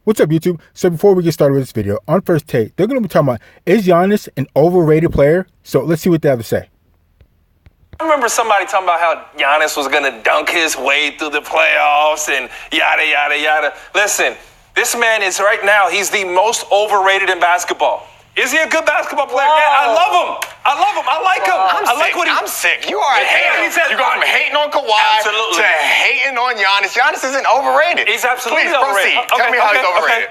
What's up, YouTube? So before we get started with this video, on First Take, they're going to be talking about, is Giannis an overrated player? So let's see what they have to say. I remember somebody talking about how Giannis was going to dunk his way through the playoffs and yada, yada, yada. Listen, this man is right now, he's the most overrated in basketball. Is he a good basketball player? Whoa. Yeah, I love him. I like him. I'm sick. You are hating. You go from hating on Kawhi to hating on Giannis. Giannis isn't overrated. He's absolutely Please overrated. Proceed. Tell me how he's overrated.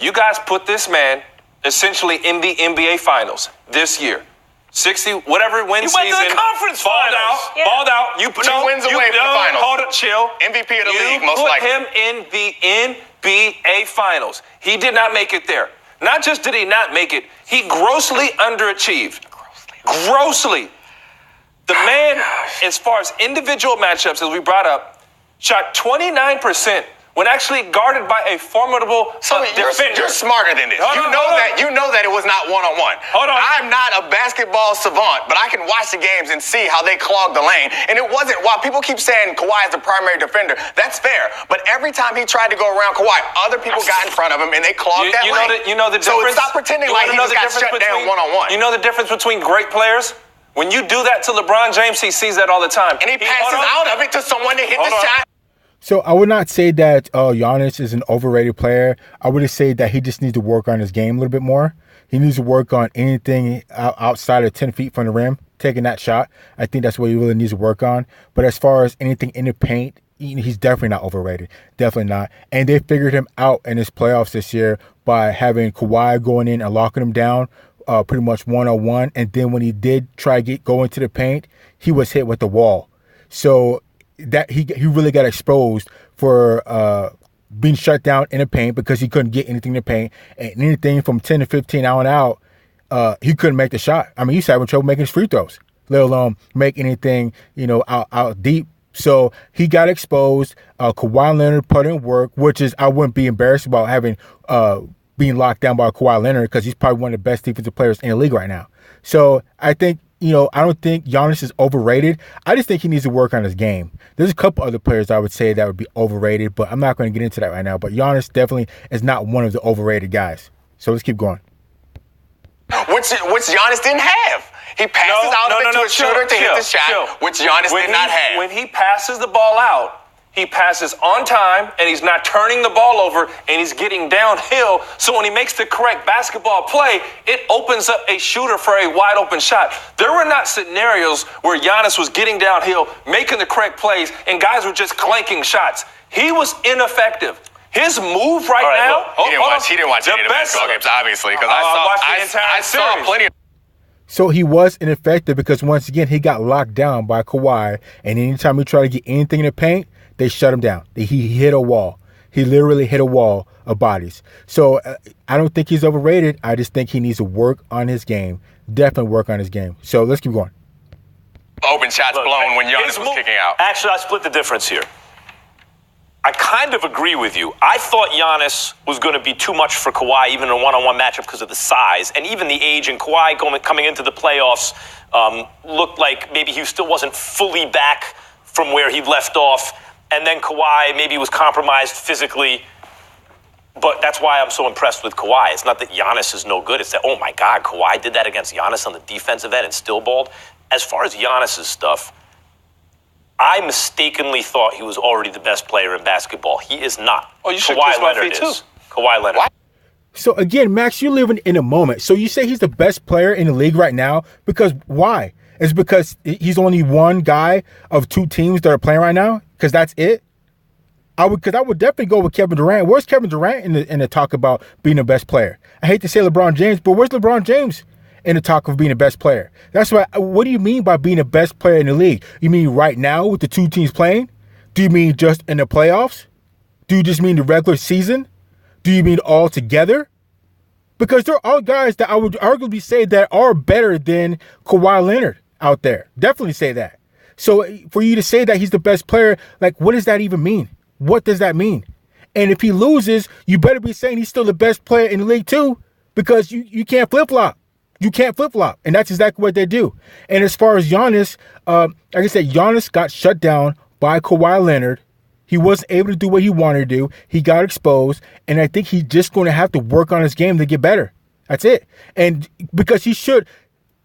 You guys put this man essentially in the NBA Finals this year. 60, whatever win season. He went to the conference finals. Balled out. You Two wins away from the finals. Hold it, chill. MVP of the league, most likely. You put him in the NBA Finals. He did not make it there. Not just did he not make it, he grossly underachieved. Grossly. The man, as far as individual matchups, as we brought up, shot 29% when actually guarded by a formidable defender. You're smarter than this. You know that it was not one-on-one. Hold on. I'm not a basketball savant, but I can watch the games and see how they clog the lane. And it wasn't, while people keep saying Kawhi is the primary defender, that's fair. But every time he tried to go around Kawhi, other people got in front of him and they clogged that lane. You know the difference? So stop pretending like he just got shut down one-on-one. You know the difference between great players? When you do that to LeBron James, he sees that all the time. And he passes out of it to someone to hit the shot. So I would not say that Giannis is an overrated player. I would just say that he just needs to work on his game a little bit more. He needs to work on anything outside of 10 feet from the rim, taking that shot. I think that's what he really needs to work on. But as far as anything in the paint, he's definitely not overrated. Definitely not. And they figured him out in his playoffs this year by having Kawhi going in and locking him down pretty much one-on-one. And then when he did try to go into the paint, he was hit with the wall. So that he really got exposed for being shut down in the paint because he couldn't get anything in the paint, and anything from 10 to 15 out and out, he couldn't make the shot. I mean, he's having trouble making his free throws, let alone make anything, out deep. So he got exposed. Kawhi Leonard put in work, which is, I wouldn't be embarrassed about having being locked down by Kawhi Leonard because he's probably one of the best defensive players in the league right now. So I think, I don't think Giannis is overrated. I just think he needs to work on his game. There's a couple other players I would say that would be overrated, but I'm not going to get into that right now. But Giannis definitely is not one of the overrated guys. So let's keep going. Which Giannis didn't have. He passes out of it to a shooter to hit the shot, which Giannis did not have. When he passes the ball out, he passes on time, and he's not turning the ball over, and he's getting downhill. So when he makes the correct basketball play, it opens up a shooter for a wide open shot. There were not scenarios where Giannis was getting downhill, making the correct plays, and guys were just clanking shots. He was ineffective. His move now. He didn't watch any of the basketball games, obviously, because I saw plenty of. So he was ineffective because, once again, he got locked down by Kawhi, and anytime he tried to get anything in the paint, they shut him down. He hit a wall. He literally hit a wall of bodies. So I don't think he's overrated. I just think he needs to work on his game. Definitely work on his game. So let's keep going. Open shots blown when Giannis was kicking out. Actually, I split the difference here. I kind of agree with you. I thought Giannis was going to be too much for Kawhi, even in a one-on-one matchup because of the size and even the age. And Kawhi coming into the playoffs looked like maybe he still wasn't fully back from where he left off. And then Kawhi maybe was compromised physically. But that's why I'm so impressed with Kawhi. It's not that Giannis is no good. It's that, oh, my God, Kawhi did that against Giannis on the defensive end and still balled. As far as Giannis's stuff, I mistakenly thought he was already the best player in basketball. He is not. Oh, you should kiss my feet, too. Kawhi Leonard. What? So, again, Max, you're living in a moment. So you say he's the best player in the league right now because why? It's because he's only one guy of two teams that are playing right now? Because that's it? I would definitely go with Kevin Durant. Where's Kevin Durant in the talk about being the best player? I hate to say LeBron James, but where's LeBron James in the talk of being the best player? That's why. What do you mean by being the best player in the league? You mean right now with the two teams playing? Do you mean just in the playoffs? Do you just mean the regular season? Do you mean all together? Because there are guys that I would arguably say that are better than Kawhi Leonard out there. Definitely say that. So for you to say that he's the best player, like, what does that even mean? What does that mean? And if he loses, you better be saying he's still the best player in the league too, because you can't flip-flop. You can't flip-flop. And that's exactly what they do. And as far as Giannis, like I said, Giannis got shut down by Kawhi Leonard He wasn't able to do what he wanted to do. He got exposed, and I think he's just going to have to work on his game to get better. That's it. And because he should.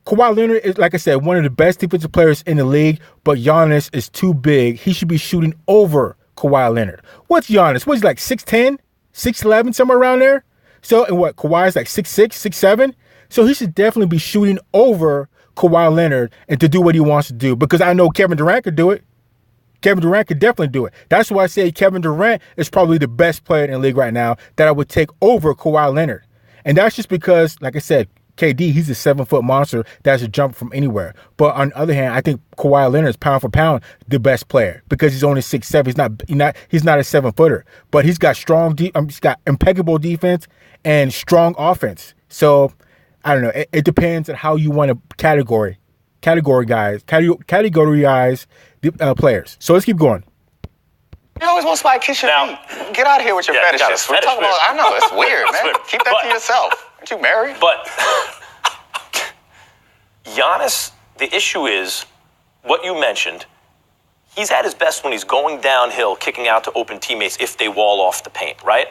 Kawhi Leonard is, like I said, one of the best defensive players in the league, but Giannis is too big. He should be shooting over Kawhi Leonard. What's Giannis? What's he like, 6'10", 6'11", somewhere around there? So, and what, Kawhi's like 6'6", 6'7"? So he should definitely be shooting over Kawhi Leonard and to do what he wants to do, because I know Kevin Durant could do it. Kevin Durant could definitely do it. That's why I say Kevin Durant is probably the best player in the league right now that I would take over Kawhi Leonard. And that's just because, like I said, KD, he's a 7-foot monster that's a jump from anywhere. But on the other hand, I think Kawhi Leonard is pound for pound the best player because he's only 6'7". He's not a 7-footer, but he's got he's got impeccable defense and strong offense. So I don't know. It depends on how you want to categorize the players. So let's keep going. You always want somebody to kiss your feet. Get out of here with your fetishes. We're talking about, I know, it's weird, man. Keep that to yourself. Aren't you married? But Giannis, the issue is what you mentioned. He's at his best when he's going downhill, kicking out to open teammates if they wall off the paint, right?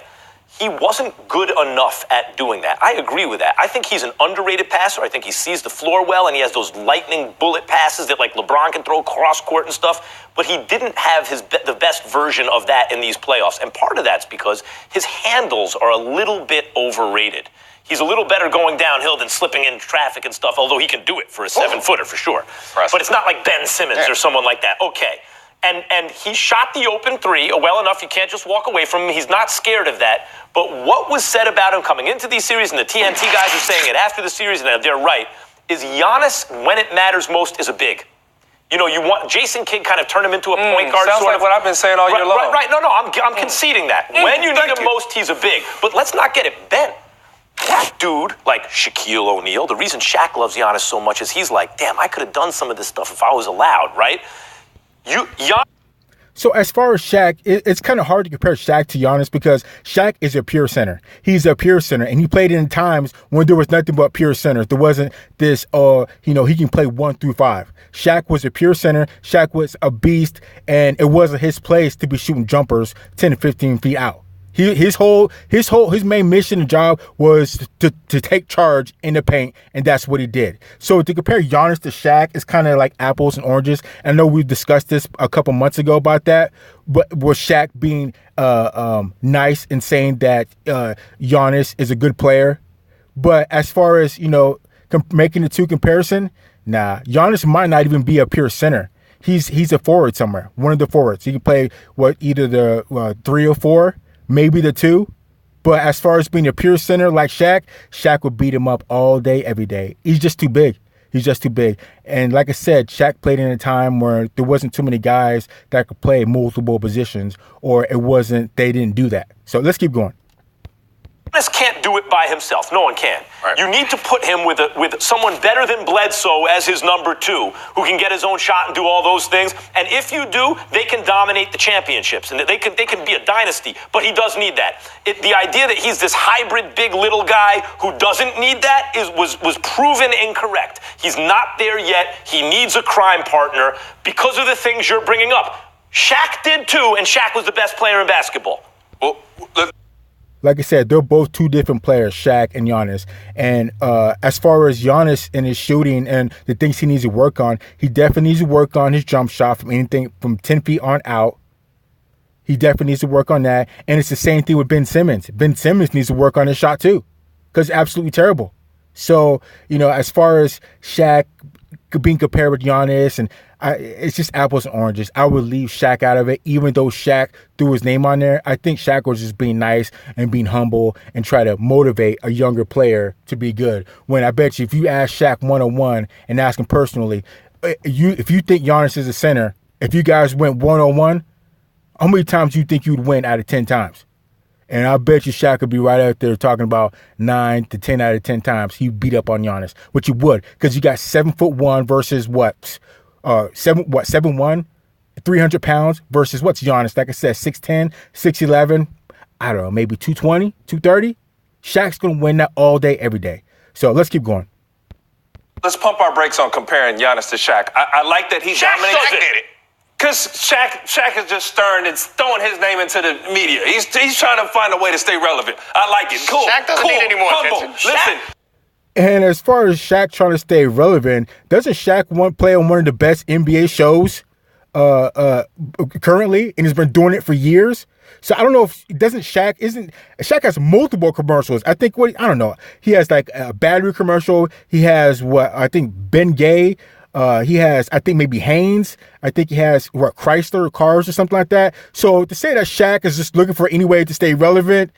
He wasn't good enough at doing that. I agree with that. I think he's an underrated passer. I think he sees the floor well, and he has those lightning bullet passes that like LeBron can throw cross court and stuff. But he didn't have the best version of that in these playoffs. And part of that's because his handles are a little bit overrated. He's a little better going downhill than slipping in traffic and stuff, although he can do it for a 7-footer for sure. Impressive. But it's not like Ben Simmons or someone like that. Okay. And he shot the open three well enough. You can't just walk away from him. He's not scared of that. But what was said about him coming into these series, and the TNT guys are saying it after the series, and they're right, is Giannis, when it matters most, is a big. You know, you want Jason Kidd kind of turn him into a point guard. Sounds like what I've been saying all year long. Right. No, I'm conceding that. When you need him most, he's a big. But let's not get it bent. That dude, like Shaquille O'Neal, the reason Shaq loves Giannis so much is he's like, damn, I could have done some of this stuff if I was allowed, right? So as far as Shaq, it's kind of hard to compare Shaq to Giannis because Shaq is a pure center. He's a pure center, and he played in times when there was nothing but pure centers. There wasn't this, he can play 1 through 5. Shaq was a pure center. Shaq was a beast, and it wasn't his place to be shooting jumpers 10 to 15 feet out. His main mission and job was to take charge in the paint, and that's what he did. So to compare Giannis to Shaq is kind of like apples and oranges. I know we discussed this a couple months ago about that, but was Shaq being nice and saying that Giannis is a good player? But as far as making the two comparison, nah, Giannis might not even be a pure center. He's a forward somewhere, one of the forwards. He can play either the 3 or 4. Maybe the 2, but as far as being a pure center like Shaq would beat him up all day, every day. He's just too big. And like I said, Shaq played in a time where there wasn't too many guys that could play multiple positions, or they didn't do that. So let's keep going. Giannis can't do it by himself. No one can. Right. You need to put him with someone better than Bledsoe as his number 2, who can get his own shot and do all those things. And if you do, they can dominate the championships, and they can be a dynasty. But he does need that. The idea that he's this hybrid big little guy who doesn't need that was proven incorrect. He's not there yet. He needs a crime partner because of the things you're bringing up. Shaq did too, and Shaq was the best player in basketball. Well, like I said, they're both two different players, Shaq and Giannis. And as far as Giannis and his shooting and the things he needs to work on, he definitely needs to work on his jump shot from 10 feet on out. He definitely needs to work on that. And it's the same thing with Ben Simmons. Ben Simmons needs to work on his shot too, because it's absolutely terrible. So, as far as Shaq being compared with Giannis, and it's just apples and oranges. I would leave Shaq out of it, even though Shaq threw his name on there. I think Shaq was just being nice and being humble and try to motivate a younger player to be good. When I bet you, if you ask Shaq one-on-one and ask him personally, if you think Giannis is a center, if you guys went one-on-one, how many times do you think you'd win out of 10 times? And I bet you Shaq would be right out there talking about 9 to 10 out of 10 times he beat up on Giannis, which you would, because you got 7'1" versus 7'1", 300 pounds versus what's Giannis? Like I said, 6'10", 6'11", I don't know, maybe 220, 230. Shaq's going to win that all day, every day. So let's keep going. Let's pump our brakes on comparing Giannis to Shaq. I like that he dominates. Shaq did it. Because Shaq is just stirring and throwing his name into the media. He's trying to find a way to stay relevant. I like it. Cool. Shaq doesn't need any more attention. Listen. And as far as Shaq trying to stay relevant, doesn't Shaq play on one of the best NBA shows currently, and has been doing it for years? So I don't know if Shaq has multiple commercials. I think I don't know. He has like a battery commercial. He has I think Ben Gay. He has, I think, maybe Haynes. I think he has, Chrysler cars or something like that. So to say that Shaq is just looking for any way to stay relevant,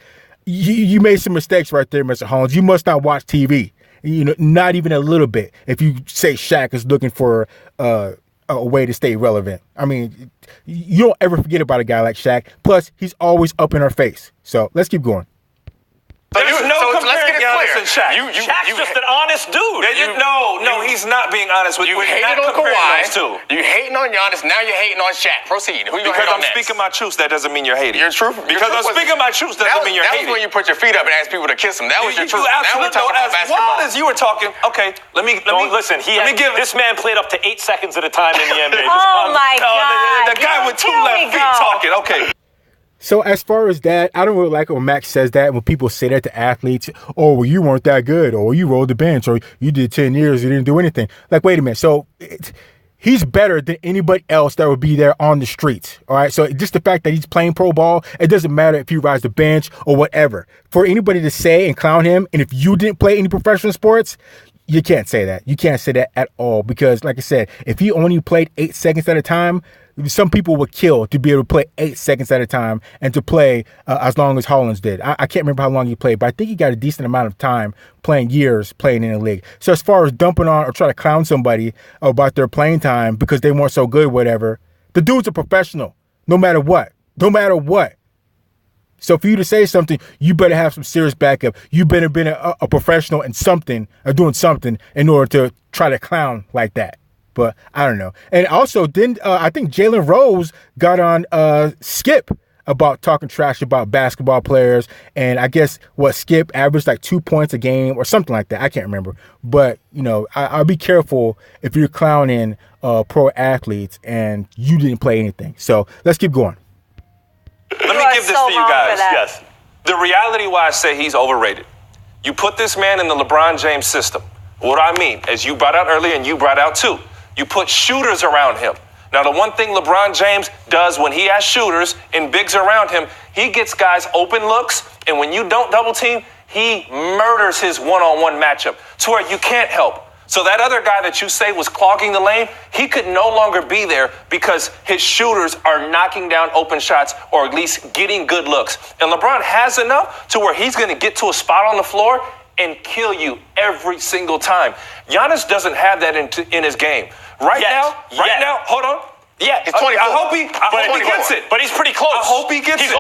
you made some mistakes right there, Mr. Holmes. You must not watch TV. Not even a little bit. If you say Shaq is looking for a way to stay relevant. I mean, you don't ever forget about a guy like Shaq. Plus, he's always up in our face. So let's keep going. Let's get it Giannis and Shaq. Shaq's just an honest dude. No, he's not being honest with you. You hated on Kawhi. You hating on Giannis. Now you're hating on Shaq. Proceed. Who you because I'm speaking my truth, that doesn't mean you're hating. Your truth. Because I'm speaking my truth doesn't mean you're hating. That was when you put your feet up and asked people to kiss them. That was your truth. Now we're talking about basketball. As wild as you were talking, okay, listen. This man played up to 8 seconds at a time in the NBA. Oh my God! The guy with 2 left feet talking. Okay. So as far as that, I don't really like it when Max says that, when people say that to athletes, oh, well, you weren't that good, or you rolled the bench, or you did 10 years, you didn't do anything. Like, wait a minute. So he's better than anybody else that would be there on the streets. All right. So just the fact that he's playing pro ball, it doesn't matter if he rides the bench or whatever. For anybody to say and clown him, and if you didn't play any professional sports, you can't say that. You can't say that at all, because like I said, if he only played 8 seconds at a time, some people would kill to be able to play 8 seconds at a time and to play as long as Hollins did. I can't remember how long he played, but I think he got a decent amount of time playing in the league. So as far as dumping on or trying to clown somebody about their playing time because they weren't so good, whatever, the dude's a professional, no matter what. So for you to say something, you better have some serious backup. You better been a professional in something or doing something in order to try to clown like that. But I don't know. And also, I think Jalen Rose got on Skip about talking trash about basketball players. And I guess Skip averaged like 2 points a game or something like that. I can't remember. But, I'll be careful if you're clowning pro athletes and you didn't play anything. So let's keep going. Let me give this to you guys. Yes. The reality why I say he's overrated. You put this man in the LeBron James system. What I mean, as you brought out earlier and you brought out too, you put shooters around him. Now, the one thing LeBron James does when he has shooters and bigs around him, he gets guys open looks, and when you don't double team, he murders his one-on-one matchup to where you can't help. So that other guy that you say was clogging the lane, he could no longer be there because his shooters are knocking down open shots or at least getting good looks. And LeBron has enough to where he's going to get to a spot on the floor and kill you every single time. Giannis doesn't have that in his game. Right now, hold on. Yeah, he's 24. I hope he gets it. But he's pretty close. I hope he gets it.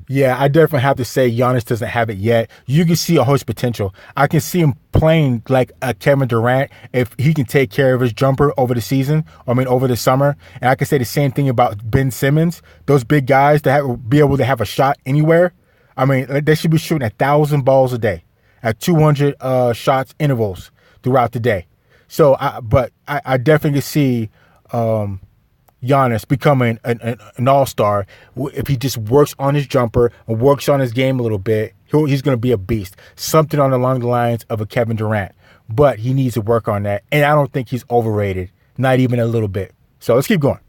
Yeah, I definitely have to say Giannis doesn't have it yet. You can see a host potential. I can see him playing like a Kevin Durant if he can take care of his jumper over the season, over the summer. And I can say the same thing about Ben Simmons. Those big guys that be able to have a shot anywhere. I mean, they should be shooting 1,000 balls a day at 200 shots intervals throughout the day. So, I definitely see Giannis becoming an all-star if he just works on his jumper and works on his game a little bit. He's going to be a beast. Something along the lines of a Kevin Durant. But he needs to work on that. And I don't think he's overrated. Not even a little bit. So let's keep going.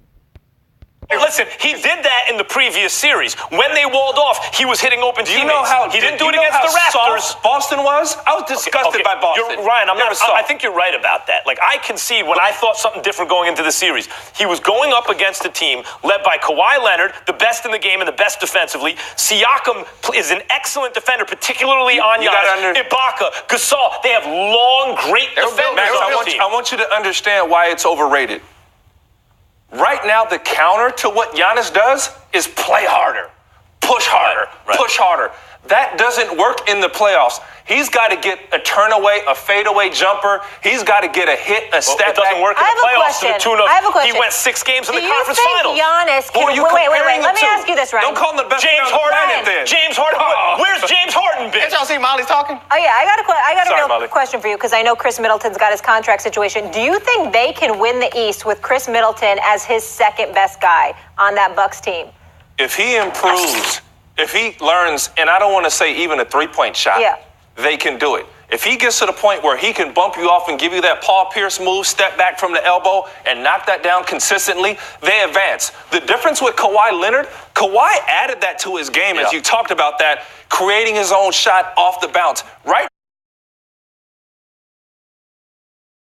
Listen, he did that in the previous series. When they walled off, he was hitting open teammates. You know how he didn't do it against the Raptors. Boston was? I was disgusted by Boston. Ryan, I think you're right about that. Like, I can see when I thought something different going into the series. He was going up against a team led by Kawhi Leonard, the best in the game and the best defensively. Siakam is an excellent defender, particularly on Giannis. Ibaka, Gasol, they have long, great defenders on the team. I want you to understand why it's overrated. Right now, the counter to what Giannis does is play harder, push harder, push harder. That doesn't work in the playoffs. He's got to get a turn away, a fadeaway jumper. He's got to get a hit, a step back. It doesn't work in the playoffs to the tune of he went 6 games in the conference finals. Giannis can, wait. Let me ask you this, Ryan. Don't call him the best James player on the planet Harden. then. James Harden. Where's James Harden been? y'all see Molly's talking? Oh, yeah, I got Sorry, a real Molly. question for you because I know Chris Middleton's got his contract situation. Do you think they can win the East with Chris Middleton as his second best guy on that Bucks team? If he improves, if he learns, and I don't want to say even a three-point shot, they can do it. If he gets to the point where he can bump you off and give you that Paul Pierce move, step back from the elbow, and knock that down consistently, they advance. The difference with Kawhi Leonard, Kawhi added that to his game, as you talked about that, creating his own shot off the bounce. Right